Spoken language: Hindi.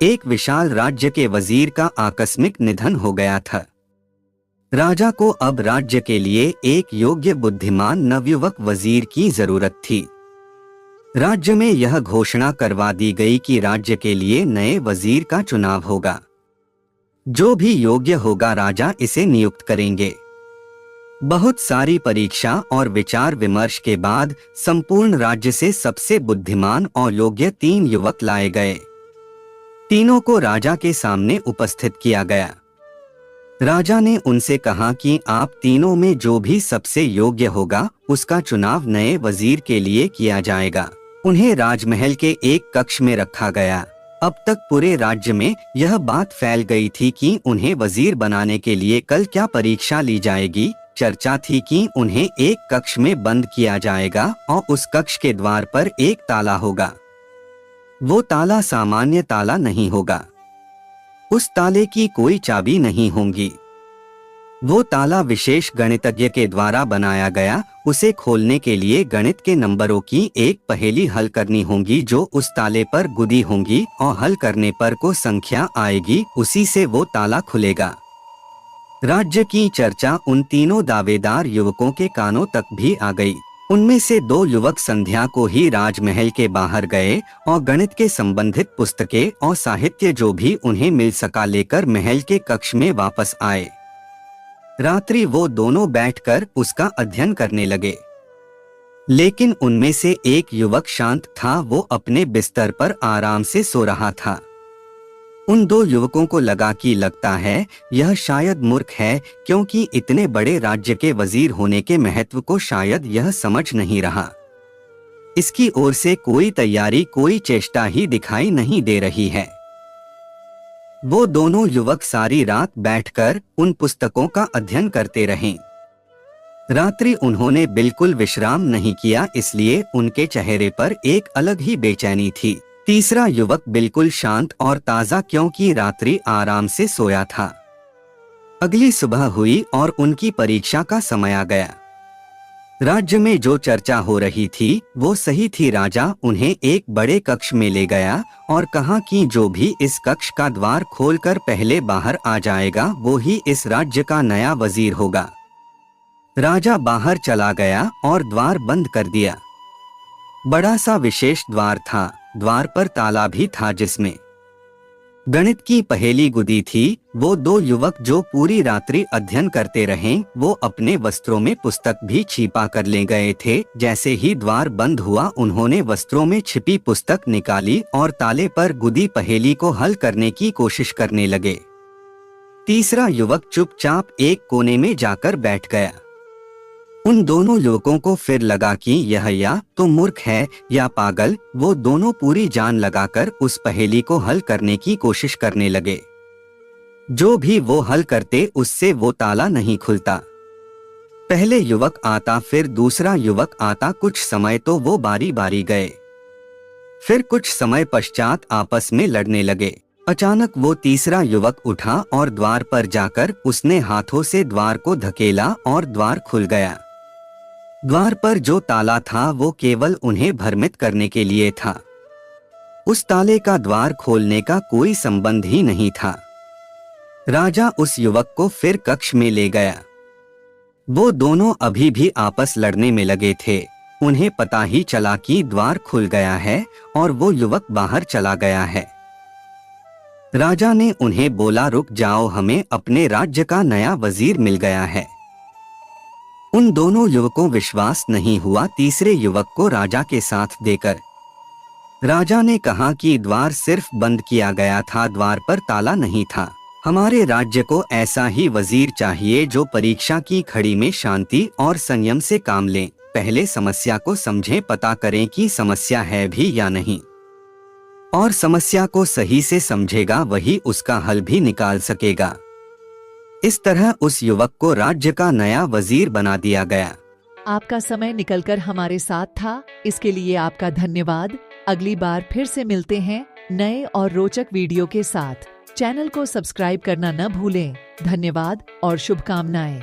एक विशाल राज्य के वजीर का आकस्मिक निधन हो गया था। राजा को अब राज्य के लिए एक योग्य बुद्धिमान नवयुवक वजीर की जरूरत थी। राज्य में यह घोषणा करवा दी गई कि राज्य के लिए नए वजीर का चुनाव होगा। जो भी योग्य होगा राजा इसे नियुक्त करेंगे। बहुत सारी परीक्षा और विचार विमर्श के बाद संपूर्ण राज्य से सबसे बुद्धिमान और योग्य 3 युवक लाए गए। तीनों को राजा के सामने उपस्थित किया गया। राजा ने उनसे कहा कि आप तीनों में जो भी सबसे योग्य होगा उसका चुनाव नए वजीर के लिए किया जाएगा। उन्हें राजमहल के एक कक्ष में रखा गया। अब तक पूरे राज्य में यह बात फैल गई थी कि उन्हें वजीर बनाने के लिए कल क्या परीक्षा ली जाएगी। चर्चा थी कि उन्हें एक कक्ष में बंद किया जाएगा और उस कक्ष के द्वार पर एक ताला होगा। वो ताला सामान्य ताला नहीं होगा। उस ताले की कोई चाबी नहीं होगी। वो ताला विशेष गणितज्ञ के द्वारा बनाया गया। उसे खोलने के लिए गणित के नंबरों की एक पहेली हल करनी होगी जो उस ताले पर गुदी होंगी और हल करने पर को संख्या आएगी, उसी से वो ताला खुलेगा। राज्य की चर्चा उन तीनों दावेदार युवकों के कानों तक भी आ गई। उनमें से 2 युवक संध्या को ही राजमहल के बाहर गए और गणित के संबंधित पुस्तकें और साहित्य जो भी उन्हें मिल सका लेकर महल के कक्ष में वापस आए। रात्रि वो दोनों बैठकर उसका अध्ययन करने लगे। लेकिन उनमें से एक युवक शांत था। वो अपने बिस्तर पर आराम से सो रहा था। उन 2 युवकों को लगा कि लगता है यह शायद मूर्ख है, क्योंकि इतने बड़े राज्य के वजीर होने के महत्व को शायद यह समझ नहीं रहा। इसकी ओर से कोई तैयारी, कोई चेष्टा ही दिखाई नहीं दे रही है। वो दोनों युवक सारी रात बैठकर उन पुस्तकों का अध्ययन करते रहे। रात्रि उन्होंने बिल्कुल विश्राम नहीं किया, इसलिए उनके चेहरे पर एक अलग ही बेचैनी थी। तीसरा युवक बिल्कुल शांत और ताजा, क्योंकि रात्रि आराम से सोया था। अगली सुबह हुई और उनकी परीक्षा का समय आ गया। राज्य में जो चर्चा हो रही थी वो सही थी। राजा उन्हें एक बड़े कक्ष में ले गया और कहा कि जो भी इस कक्ष का द्वार खोलकर पहले बाहर आ जाएगा वो ही इस राज्य का नया वजीर होगा। राजा बाहर चला गया और द्वार बंद कर दिया। बड़ा सा विशेष द्वार था। द्वार पर ताला भी था जिसमें गणित की पहेली गुदी थी। वो 2 युवक जो पूरी रात्रि अध्ययन करते रहे, वो अपने वस्त्रों में पुस्तक भी छिपा कर ले गए थे। जैसे ही द्वार बंद हुआ उन्होंने वस्त्रों में छिपी पुस्तक निकाली और ताले पर गुदी पहेली को हल करने की कोशिश करने लगे। तीसरा युवक चुपचाप एक कोने में जाकर बैठ गया। उन दोनों युवकों को फिर लगा कि यह या तो मूर्ख है या पागल। वो दोनों पूरी जान लगाकर उस पहेली को हल करने की कोशिश करने लगे। जो भी वो हल करते उससे वो ताला नहीं खुलता। पहले युवक आता, फिर दूसरा युवक आता। कुछ समय तो वो बारी बारी गए। फिर कुछ समय पश्चात आपस में लड़ने लगे। अचानक वो तीसरा युवक उठा और द्वार पर जाकर उसने हाथों से द्वार को धकेला और द्वार खुल गया। द्वार पर जो ताला था वो केवल उन्हें भ्रमित करने के लिए था। उस ताले का द्वार खोलने का कोई संबंध ही नहीं था। राजा उस युवक को फिर कक्ष में ले गया। वो दोनों अभी भी आपस लड़ने में लगे थे। उन्हें पता ही चला कि द्वार खुल गया है और वो युवक बाहर चला गया है। राजा ने उन्हें बोला, रुक जाओ, हमें अपने राज्य का नया वजीर मिल गया है। उन दोनों युवकों विश्वास नहीं हुआ तीसरे युवक को राजा के साथ देकर। राजा ने कहा कि द्वार सिर्फ बंद किया गया था, द्वार पर ताला नहीं था। हमारे राज्य को ऐसा ही वजीर चाहिए जो परीक्षा की घड़ी में शांति और संयम से काम ले। पहले समस्या को समझें, पता करें कि समस्या है भी या नहीं, और समस्या को सही से समझेगा वही उसका हल भी निकाल सकेगा। इस तरह उस युवक को राज्य का नया वजीर बना दिया गया। आपका समय निकलकर हमारे साथ था, इसके लिए आपका धन्यवाद। अगली बार फिर से मिलते हैं नए और रोचक वीडियो के साथ। चैनल को सब्सक्राइब करना न भूलें। धन्यवाद और शुभकामनाएं।